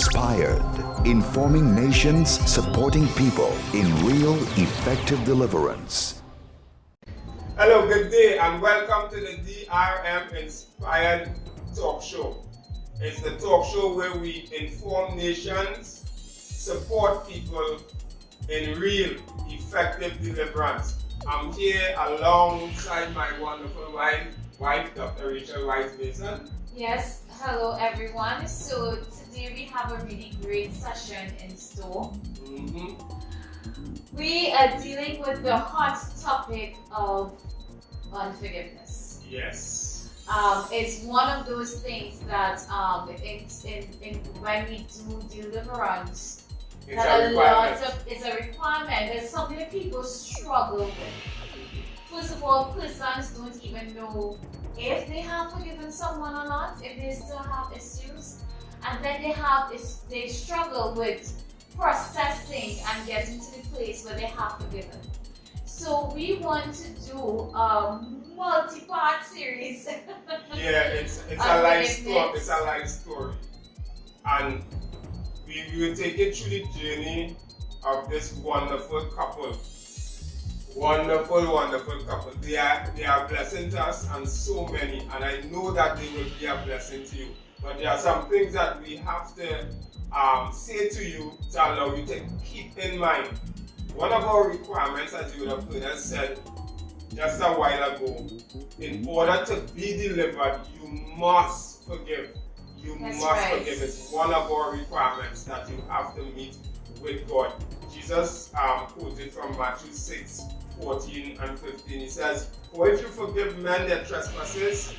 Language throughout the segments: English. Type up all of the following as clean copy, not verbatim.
Inspired, informing nations, supporting people in real, effective deliverance. Hello, good day, and welcome to the DRM Inspired Talk Show. It's the talk show where we inform nations, support people in real, effective deliverance. I'm here alongside my wonderful wife, Dr. Rachel Wise-Mason. Yes, hello everyone. So today we have a really great session in store. We are dealing with the hot topic of unforgiveness. Yes. It's one of those things that when we do deliverance, it's a requirement. It's something that people struggle with. First of all, persons don't even know if they have forgiven someone or not, if they still have issues, and then they struggle with processing and getting to the place where they have forgiven. So we want to do a multi-part series. Yeah, it's a life story. It's a life story, and we will take you through the journey of this wonderful couple. Wonderful couple. They are a blessing to us and so many, and I know that they will be a blessing to you. But there are some things that we have to say to you to allow you to keep in mind. One of our requirements, as you would have heard us said just a while ago, in order to be delivered, you must forgive. You must forgive. It's one of our requirements that you have to meet with God. Jesus quoted from Matthew 6:14 and 15. He says, "For if you forgive men their trespasses,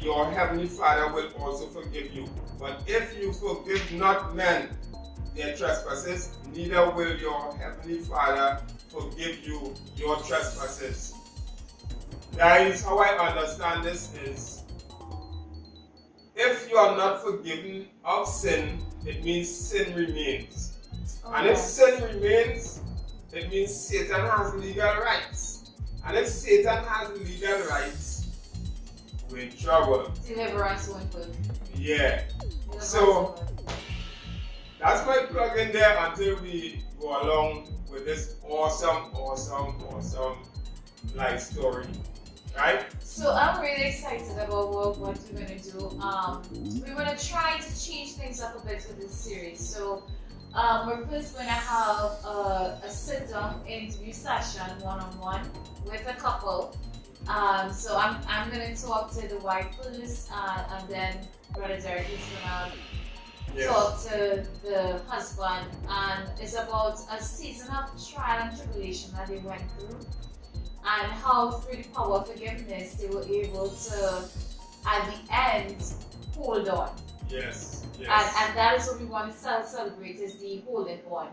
your heavenly Father will also forgive you. But if you forgive not men their trespasses, neither will your heavenly Father forgive you your trespasses." Guys, how I understand this is, if you are not forgiven of sin, it means sin remains. And if sin remains, it means Satan has legal rights. And if Satan has legal rights, we're in trouble. Deliverance won't work. Yeah. So that's my plug in there until we go along with this awesome life story. Right? So I'm really excited about what we're going to do. We're going to try to change things up a bit with this series. So we're first going to have a sit-down interview session one-on-one with a couple. So I'm going to talk to the wife first, and then Brother Derek is going to talk to the husband. And it's about a season of trial and tribulation that they went through, and how through the power of forgiveness they were able to, at the end, hold on. Yes. And that is what we want to celebrate, is the holding on.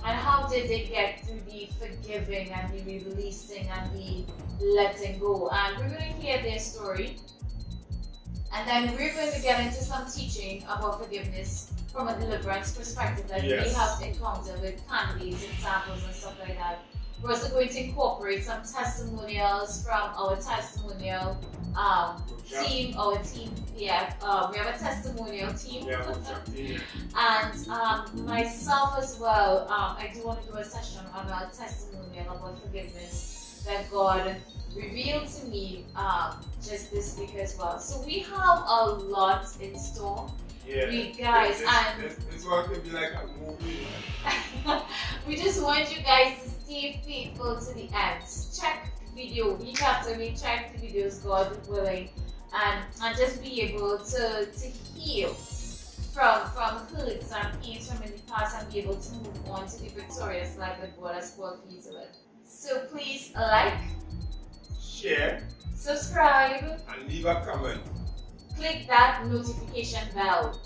And how did they get through the forgiving and the releasing and the letting go? And we're going to hear their story. And then we're going to get into some teaching about forgiveness from a deliverance perspective that we have encountered with candidates, examples, and stuff like that. We're also going to incorporate some testimonials from our testimonial team. We have a testimonial team. And myself as well, I do want to do a session on a testimonial about forgiveness that God revealed to me just this week as well. So we have a lot in store. Yeah. We guys, this one could be like a movie. We just want you guys to stay faithful to the end. Check video week after week, check the videos, God willing, and just be able to heal from hurts and pains from in the past, and be able to move on to the victorious life that God has called for you to live. So please like, share, subscribe, and leave a comment. Click that notification bell.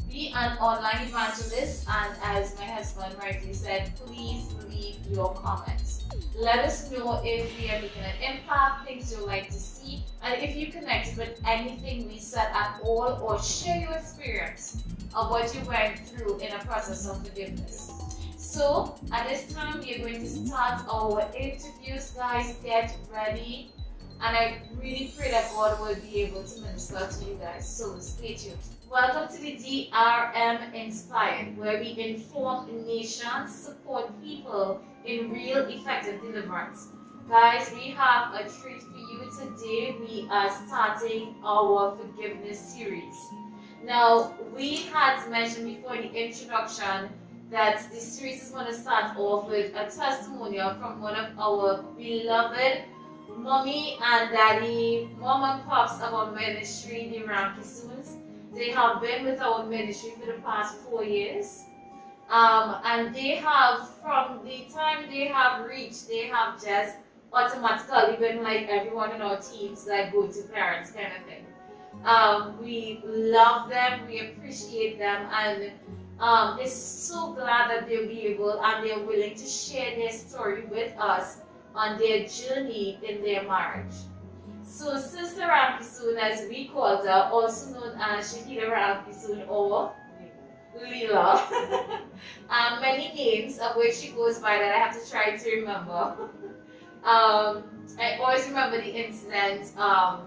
Be an online evangelist, and as my husband rightly said, please leave your comments. Let us know if we are making an impact, things you'd like to see, and if you connected with anything we said at all, or share your experience of what you went through in a process of forgiveness. So at this time, we are going to start our interviews, guys. Get ready. And I really pray that God will be able to minister to you guys. So stay tuned. Welcome to the DRM Inspired, where we inform nations, support people in real effective deliverance. Guys, we have a treat for you today. We are starting our forgiveness series. Now, we had mentioned before in the introduction that this series is going to start off with a testimonial from one of our beloved mommy and daddy, mom and pops of our ministry, the Ramkissoons. They have been with our ministry for the past 4 years. And they have, from the time they have reached, they have just automatically been like everyone in our teams, like go-to parents kind of thing. We love them, we appreciate them, and it's so glad that they'll be able and they're willing to share their story with us on their journey in their marriage. So Sister Ramkissoon, as we called her, also known as Saheeda Ramkissoon or Leela, many names of which she goes by that I have to try to remember. I always remember the incident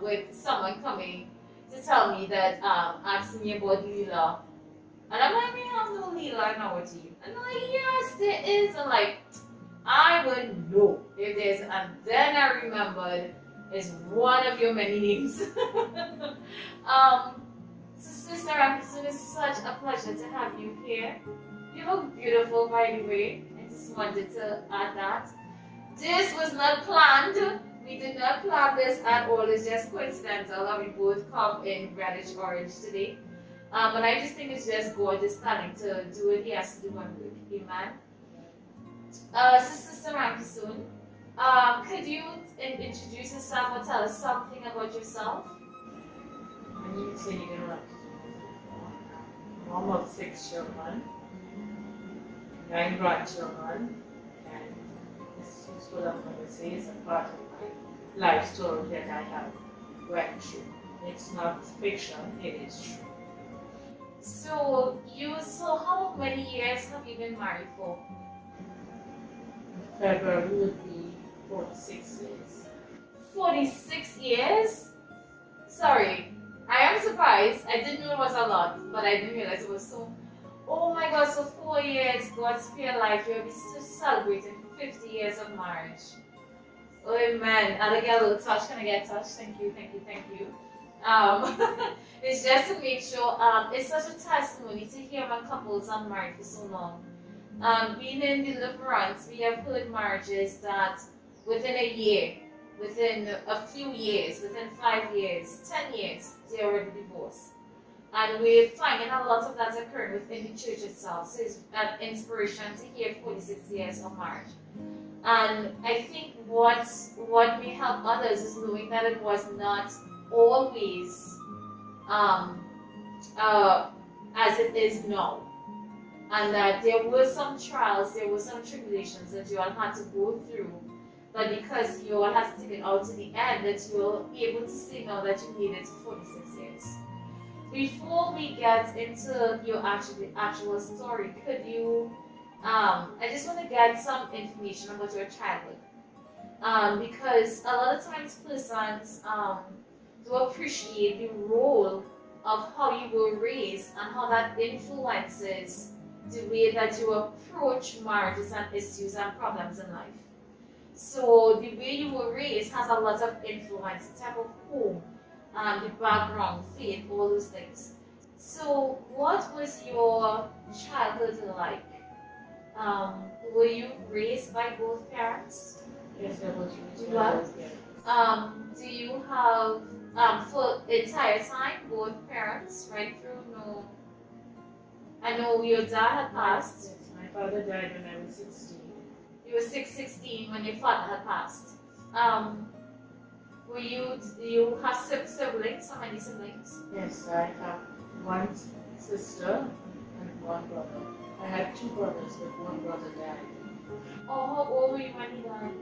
with someone coming to tell me that asking me about Leela. And I'm like, we have no Leela in our team. And I'm like, yes, there is. I'm like, I would know if there's, and then I remembered it's one of your many names. So Sister Ramkissoon, it's such a pleasure to have you here. You look beautiful, by the way. I just wanted to add that. This was not planned. We did not plan this at all. It's just coincidental that we both come in reddish orange today. And I just think it's just gorgeous starting to do what he has to do and work. Amen. So Sister Ramkissoon, could you introduce yourself or tell us something about yourself? My name is Saheeda Ramkissoon. Mom of 6 children, 9 grandchildren, and this is what I'm going to say is a part of my life story that I have went through. It's not fiction, it is true. So how many years have you been married for? February would be 46 years. 46 years? Sorry, I am surprised. I didn't know it was a lot, but I didn't realize it was so. Oh my God, so 4 years, God's spare life, you'll be celebrating 50 years of marriage. Oh amen. And I get a little touch. Can I get touched? Thank you, thank you, thank you. It's just to make sure, it's such a testimony to hear when couples are married for so long. Being in deliverance, we have heard marriages that within a year, within a few years, within 5 years, 10 years, they're already divorced. And we're finding a lot of that occurring within the church itself. So it's an inspiration to hear 46 years of marriage. And I think what may help others is knowing that it was not always as it is now. And that there were some trials, there were some tribulations that you all had to go through. But because you all had to take it out to the end, that you will be able to say now that you made it for 46 years. Before we get into your actual story, could you, I just want to get some information about your childhood. Because a lot of times persons do appreciate the role of how you were raised and how that influences the way that you approach marriages and issues and problems in life. So the way you were raised has a lot of influence, the type of home, the background, faith, all those things. So what was your childhood like? Were you raised by both parents? Yes, I was raised You by are? both parents. Do you have, for the entire time, both parents, right through? No. I know your dad had passed. Yes, my father died when I was 16. You were 16 when your father had passed. Do you have siblings? How many siblings? Yes, I have one sister and one brother. I had 2 brothers, but one brother died. Oh, how old were you when he died?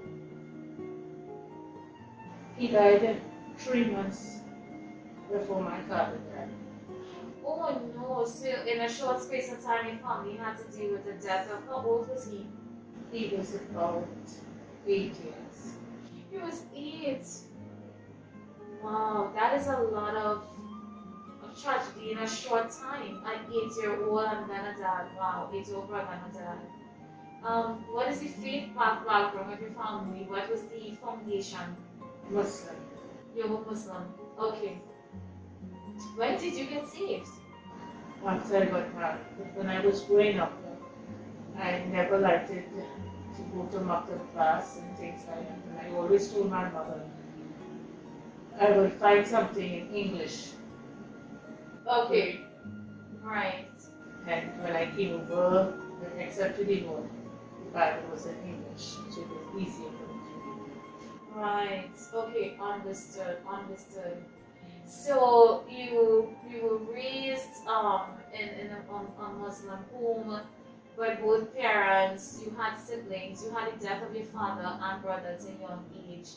He died 3 months before my father died. Oh no, so in a short space of time your family had to deal with the death of, how old was he? He was about 8 years. He was 8. Wow, that is a lot of tragedy in a short time. An 8-year-old and then a dad. Wow, 8-year-old brother and a dad. What is the faith background of your family? What was the foundation? Muslim. You were Muslim. Okay. When did you get saved? After I got married. But when I was growing up, I never liked it to go to Maktab class and things like that. And I always told my mother I will find something in English. Okay. Right. And when I came over and accepted the Lord, the Bible was in English, so it was easier for me to read. Right. Okay. Understood. Understood. So you were raised in a Muslim home by both parents. You had siblings. You had the death of your father and brother at a young age.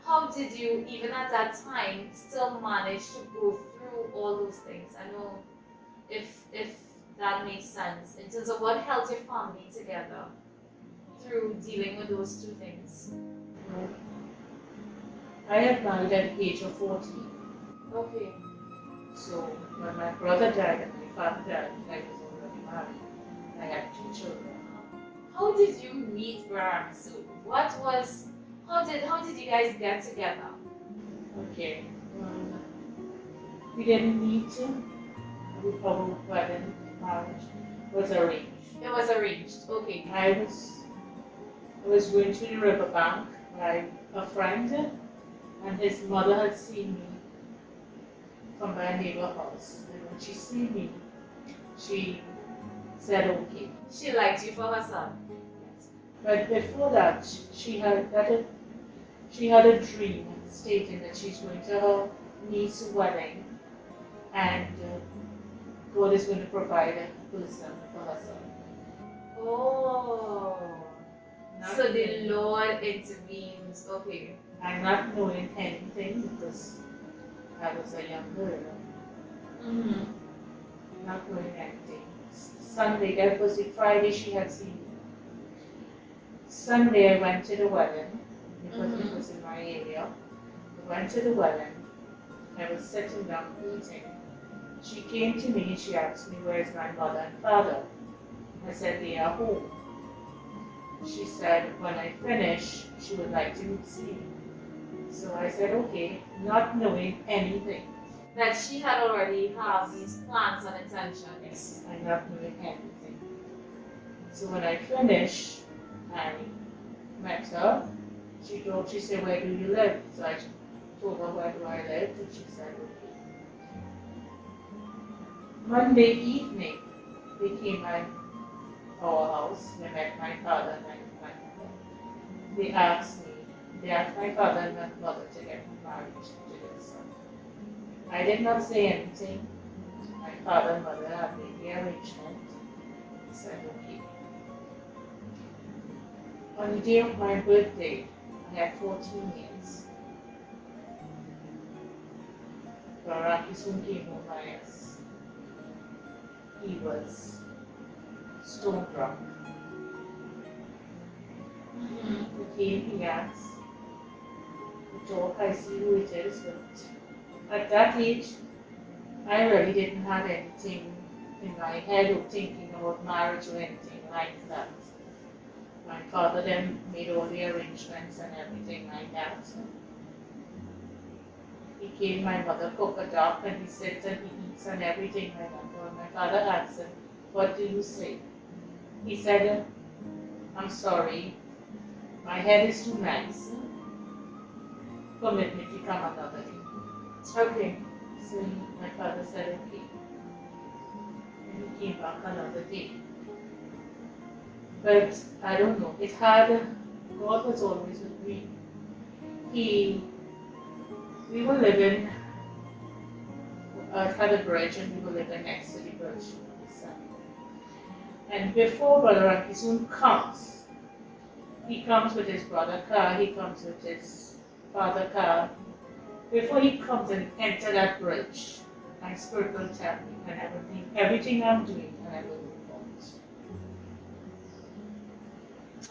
How did you, even at that time, still manage to go through all those things? I know if that makes sense in terms of what held your family together through dealing with those two things. I had married at the age of 14. Okay. So when my brother died and my father died, I was already married. I had 2 children. How did you meet Ramkissoon? How did you guys get together? Okay. We didn't need to. Our wedding marriage was arranged. It was arranged. Okay. I was going to the riverbank by a friend, and his mother had seen me from my neighbor house. And when she seen me, she said okay. She liked you for her son. Yes. But before that, she had a dream stating that she's going to her niece's wedding, and God is going to provide a person for her son. Oh. Not So the knowing- Lord intervenes. Okay. I'm not knowing anything because I was a young girl, Mm-hmm. not knowing anything. Sunday, that was the Friday she had seen me. Sunday, I went to the wedding because it was in my area. I went to the wedding. I was sitting down eating. She came to me and she asked me, where's my mother and father? I said, they are home. She said, when I finish, she would like to see me. So I said, okay, not knowing anything. That she had already have these plans and intentions. Yes, I'm not knowing anything. So when I finished, I met her. She said, where do you live? So I told her where do I live, and she said, okay. Monday evening, they came by our house. They met my father and my mother. They asked my father and my mother to get married to their son. I did not say anything. My father and mother had made the arrangement. They said, okay. On the day of my birthday, I had 14 years. Ramkissoon came home by us. He was stone drunk. He came, he asked, we talk, I see who it is, but at that age, I really didn't have anything in my head of thinking about marriage or anything like that. My father then made all the arrangements and everything like that. He came, my mother cooked a duck and he sits and he eats and everything like that. When my father asked him, what do you say? He said, I'm sorry, my head is too nice. Permit me to come another day. Okay. So my father said, okay. And he came back another day. But I don't know, God was always with me. We were living had a bridge and we were living next to the bridge. And before Brother Ramkissoon comes, he comes with his brother car, he comes with his father car. Before he comes and enter that bridge, my spirit will tell me and I will leave everything I'm doing and I will move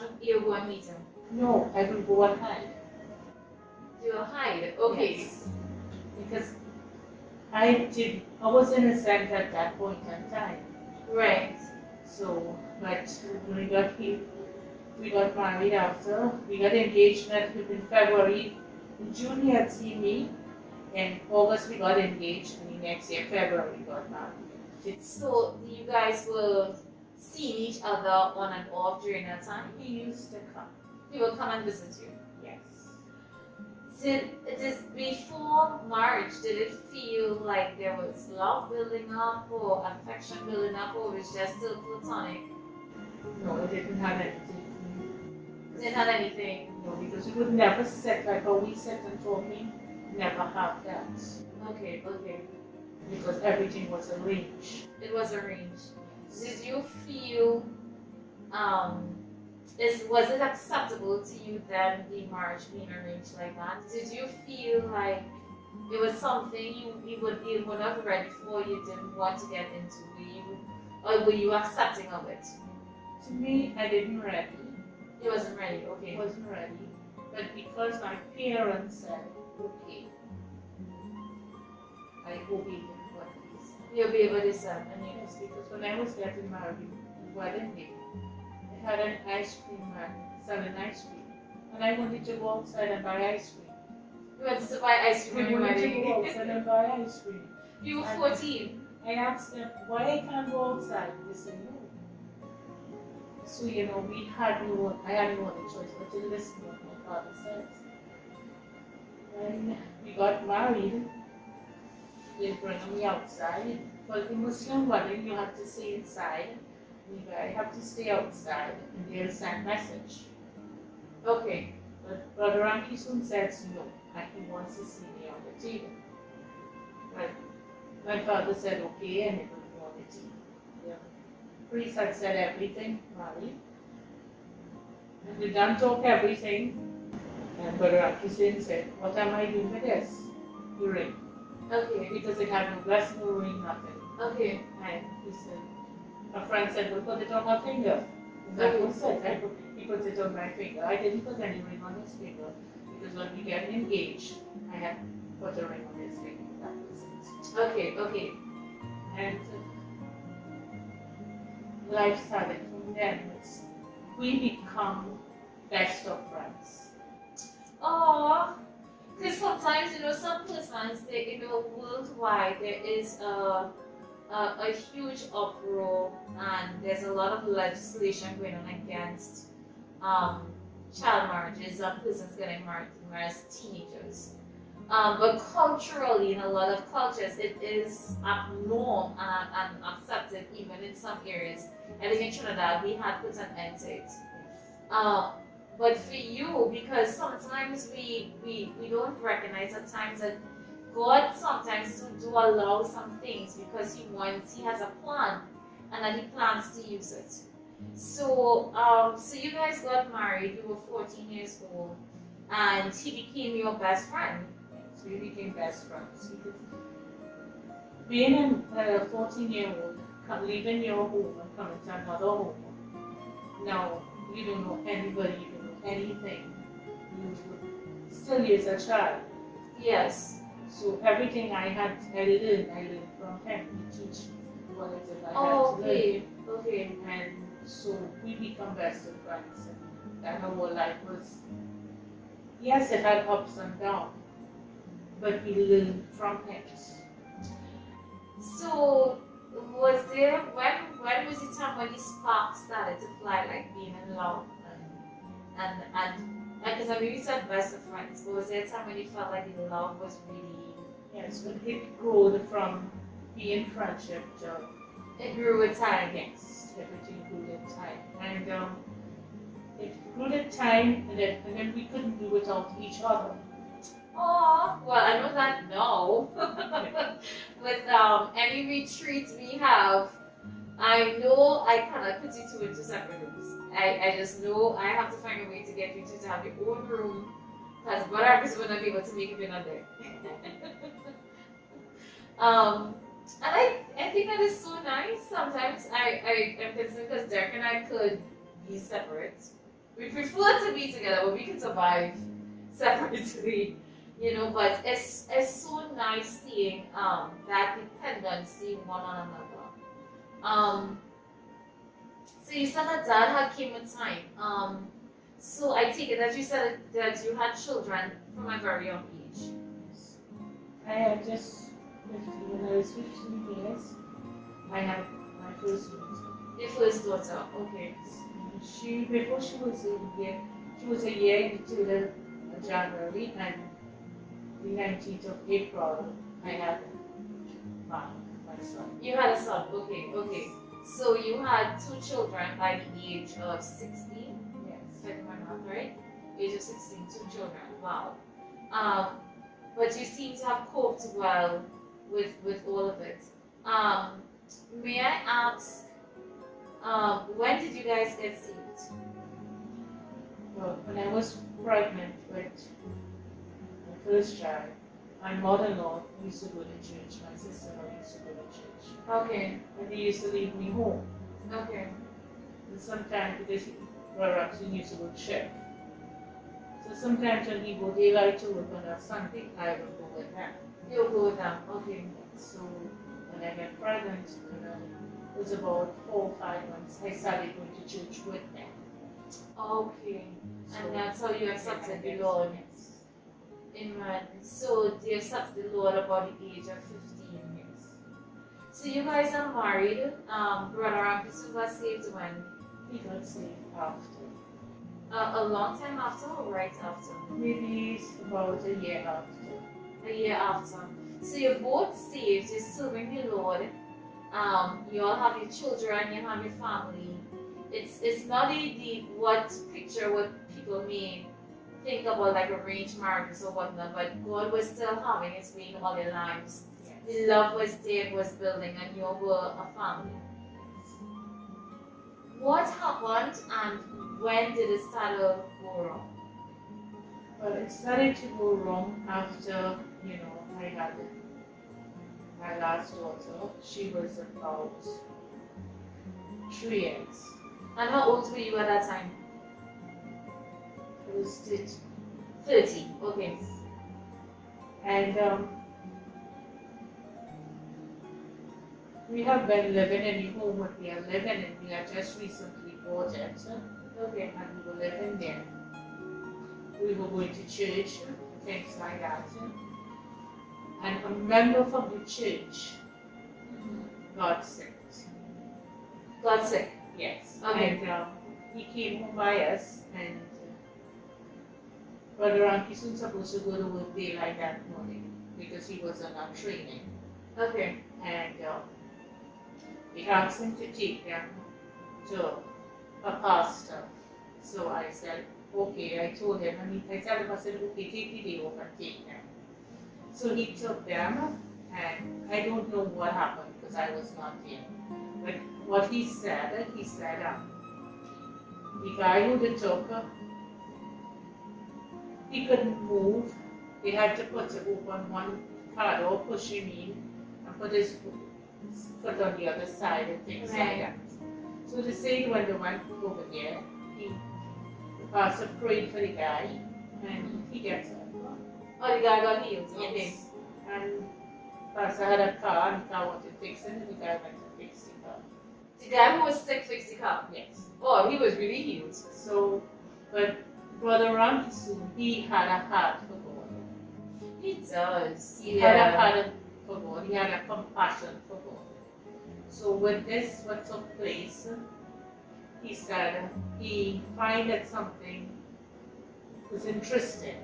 on. You go and meet him. No, I will go and hide. You will hide. Okay. Yes. Because I was innocent at that point in time. Right. So, but we got married after. We got engaged in February. In June, he had seen me. In August, we got engaged. And the next year, February, we got married. So you guys were seeing each other on and off during that time? He used to come. He would come and visit you. Yes. Did this before marriage, did it feel like there was love building up or affection building up, or was it just still platonic? No, it didn't have anything. Didn't have anything. No, because we would never sit like how we sit and talking. Never have that. Okay, okay. Because everything was arranged. It was arranged. Did you feel was it acceptable to you then, the marriage being arranged like that? Did you feel like it was something you were not ready for, you didn't want to get into? Were you accepting of it? To me, I didn't ready. It wasn't ready, okay. Wasn't ready. But because my parents said, okay, I obeyed what he said. You obeyed what he said, and you Yes, because when I was getting married, the wedding day, I had an ice cream man selling ice cream. And I wanted to go outside and buy ice cream. You wanted to buy ice cream I when you were wanted to wedding. go outside and buy ice cream. You were 14. I asked them why I can't go outside. They said no. So I had no other choice but to listen to what my father said. When we got married, they brought me outside. But in Muslim wedding, you have to stay inside. I have to stay outside, and they'll send message. Okay. But Brother Ramkissoon says no, and he wants to see me on the table. But my father said okay, and it would be on the table. The priest had said everything, married. And we done talk everything. And Brother Ramkissoon said, what am I doing with this? The ring. Okay. Because it had no blessing, no ring, nothing. Okay. And he said, a friend said, well, put it on my finger. And that was it. He put it on my finger. I didn't put any ring on his finger because when we get engaged, I had put a ring on his finger. That was it. Okay, okay. And life started from then. We become best of friends. Oh, because sometimes, some persons, worldwide, there is a huge uproar, and there's a lot of legislation going on against child marriages of persons getting married as teenagers. But culturally, in a lot of cultures, it is abnormal and accepted, even in some areas. I think in Trinidad, we had put an end to it. But for you, because sometimes we don't recognize at times that God sometimes do allow some things because He has a plan, and that He plans to use it. So, so you guys got married. You were 14 years old, and He became your best friend. So we became best friends. Being a 14-year-old, leaving your home and coming to another home. Now you don't know anybody, you don't know anything. You still is a child. Yes. So everything I learned from him. He teach me what it is I had to Okay. learn. Okay. And so we become best of friends. And our life was, yes, it had ups and downs, but we learned from him. So, was there when was the time when the spark started to fly, like being in love and because I mean you said best of friends, but was there a time when you felt like the love was really? Yes, but it grew from being friendship to It grew with time. yes, everything grew with time, and it grew with time, and then we couldn't do without each other. Oh, well, I know that now. With any retreats we have, I know I cannot put you two into separate rooms. I just know I have to find a way to get you two to have your own room, because Brother is going to be able to make it in a day. And I think that is so nice. Sometimes I'm concerned because Derek and I could be separate. We prefer to be together, but we can survive separately. you know, but it's so nice seeing that dependency one on another. So you said that dad had came with time. So I take it that you said that you had children from a very young age. I had just 15, when I was 15 years, I had my first daughter. Your first daughter, okay. Before she was a year into the January, and the 19th of April, I had my, my son. You had a son, okay, okay. So you had two children by the age of 16, Yes. if I do my math right? Age of 16, two children, wow. But you seem to have coped well with all of it. May I ask, when did you guys get saved? Well, when I was pregnant with my first child, my mother-in-law used to go to church, my sister-in-law used to go to church. Okay, And they used to leave me home. okay. And sometimes, because Brother Axon used to go shift. So sometimes when he go daylight to work on a Sunday, I would go with him. You'll go with them, okay. So when I got pregnant, it was about 4 or 5 months, I started going to church with them. Okay, So, and that's how you accepted the yes, Lord. yes. Amen. So you accepted the Lord about the age of 15 years. So you guys are married. Brother Ramkissoon was saved when? He got saved after. A long time after or right after? Maybe it's about a year after. A year after. So you're both saved, you're serving the Lord. You all have your children, you have your family. It's not the what people may think about like arranged marriages or whatnot, but God was still having His way in all their lives. The love was there, was building, and you were a family. What happened and when did it start to go wrong? Well, it started to go wrong after, I had my last daughter. She was about 3 years. And how old were you at that time? I was 30. 30, okay. And we have been living in the home that we are living in. We have just recently bought it. Okay. And we were living there. We were going to church, things like that. And a member from the church got sick. Got sick. Yes. Okay. And he came home by us, and Brother Ramkissoon supposed to go to work daylight that morning because he was on a training. Okay. And we asked him to take them to a pastor. So I said, okay. I told him, I told him, I said, okay, take the day off and take them. So he took them, and I don't know what happened because I was not there. But what he said, the guy who they took, he couldn't move. They had to open one car door, push him in, and put his foot on the other side and things like that. So they say when they went over there, the pastor prayed for the guy, and he gets up. Oh, the guy got healed. Okay. Yes. And pastor had a car, and the car wanted fixing, and the guy went to fix the car. The guy who was sick fixed the car. Yes. Oh, he was really healed. So, but Brother Ramkissoon, he had a heart for God. He does. He had a heart for God. He had a compassion for God. So with this, what took place, he said he found that something was interesting.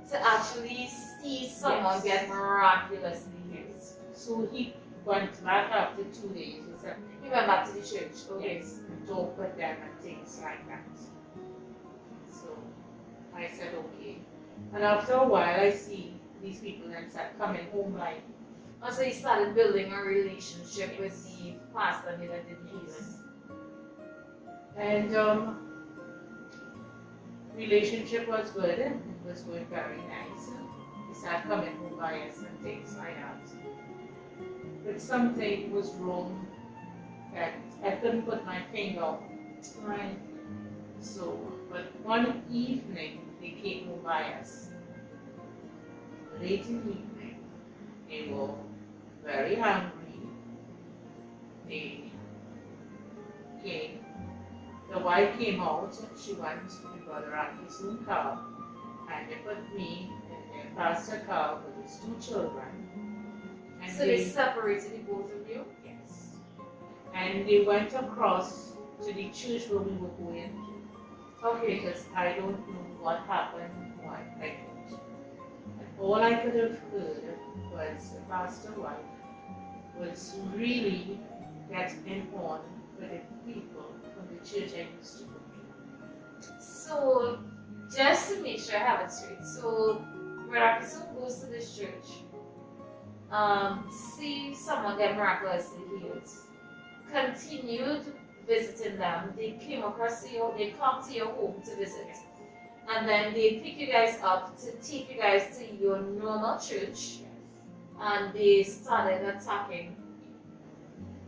To actually see someone get miraculously healed. So he went back after 2 days or something. He went back to the church. Okay. Yes, and talked with them and things like that. So I said, okay. And after a while, I see these people and start coming home like. And so he started building a relationship with the pastor that did the healing. And relationship was good. It was going very nice. He started coming home by us and things like that. But something was wrong that I couldn't put my finger on. Right. So, but one evening they came home by us, late in the evening. They were very hungry. They came. The wife came out. She went to Brother Ramkissoon car, and they put me in their pastor car with his two children. And So they separated the both of you? Yes. And they went across to the church where we were going to. Okay. Because I don't know what happened, why I don't. And all I could have heard was the pastor wife was really getting on with the people from the church I used to go to. So, just to make sure I have it straight, so Ramkissoon goes to this church, see someone get miraculously healed, continued visiting them, they came across to you, they come to your home to visit, and then they pick you guys up to take you guys to your normal church, and they started attacking.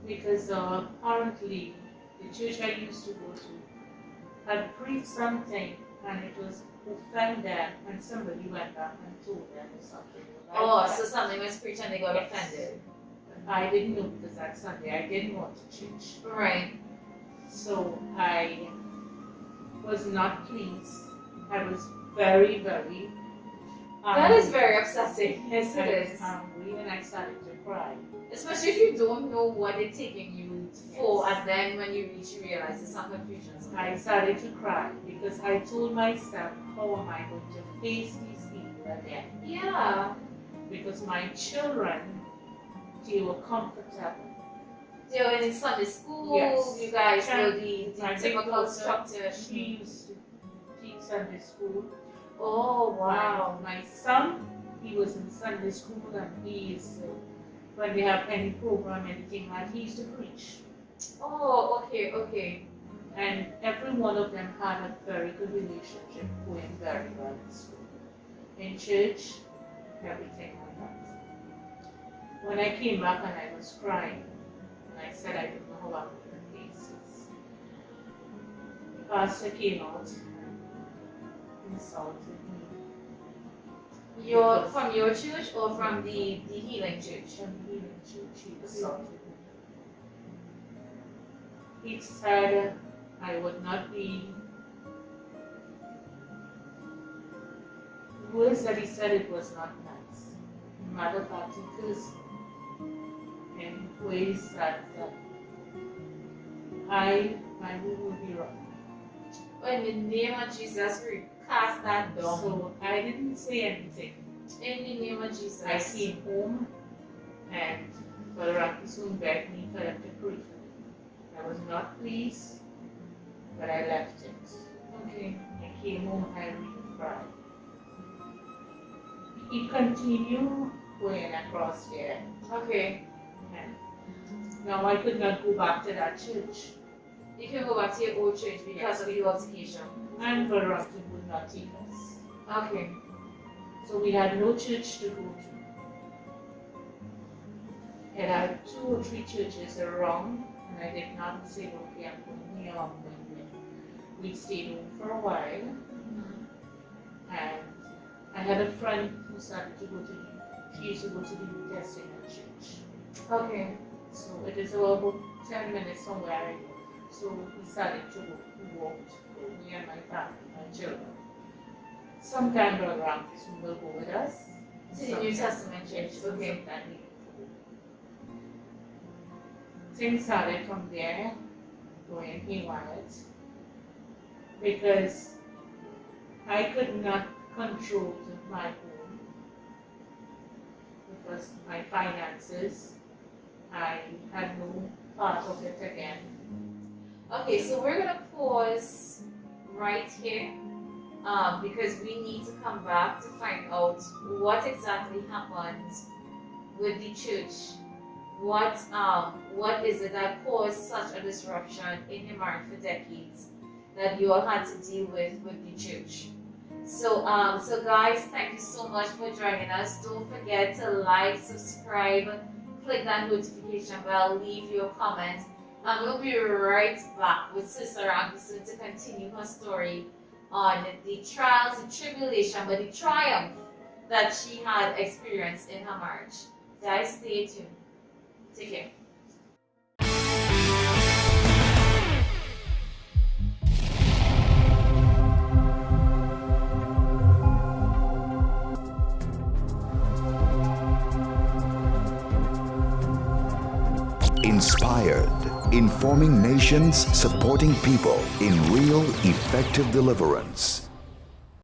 Because apparently the church I used to go to had preached something and it was offend them, and somebody went back and told them or something. Oh, so something was preached and they got Yes. offended. I didn't know because that Sunday I didn't want to church. Right. So I was not pleased. I was very, very That is very upsetting. Yes, it is. angry, and I started to cry. Especially if you don't know what they're taking you for, and then when you reach, you realize there's some confusion. I started to cry because I told myself, how am I going to face these people again? Yeah. Because my children, they were comfortable. They were in Sunday school. Yes. You guys And were the my big typical daughter, structure. She used to teach Sunday school. Oh wow. My son, he was in Sunday school, and he used to, when they have any program, anything like, he used to preach. Oh, okay, okay. And every one of them had a very good relationship, going very well in school. In church, everything like that. When I came back and I was crying, and I said I don't know how I'm going to face this, the pastor came out and insulted me. You're from your church or from the healing church? From the healing church, he insulted me. He said I would not be. The words that he said, it was not nice. Matter of fact, he cursed me in ways that I would be wrong. In the name of Jesus, we cast that down. So I didn't say anything. In the name of Jesus. I came home and Brother Ramkissoon begged me for him to pray for me. I was not pleased, but I left it. Okay. I came home and I really cried. He continued going across there. Okay. And now I could not go back to that church. You can go back to your old church because of the altercation. And Brother Ramkissoon would not take us. Okay. So we had no church to go to. It had 2 or 3 churches around, and I did not say, okay, I'm going here, I'm going there. We stayed home for a while, and I had a friend who started to go to she used to go to the New Testament church. Okay. So it is about 10 minutes from where I live. So we started to go, we walked, me and my family, my children. Sometime Brother Ramkissoon will go with us. To the New Testament church. Yes, Okay. sometime he will go. Things started from there, going haywire, because I could not control my home, because my finances, I had no part of it again. Okay, so we're gonna pause right here because we need to come back to find out what exactly happened with the church. What is it that caused such a disruption in your marriage for decades that you all had to deal with the church? So so guys, thank you so much for joining us. Don't forget to like, subscribe, click that notification bell, leave your comments. And we'll be right back with Sister Ramkissoon to continue her story on the trials, the tribulation, but the triumph that she had experienced in her marriage. Guys, stay tuned. Take care. Inspired, informing nations, supporting people in real, effective deliverance.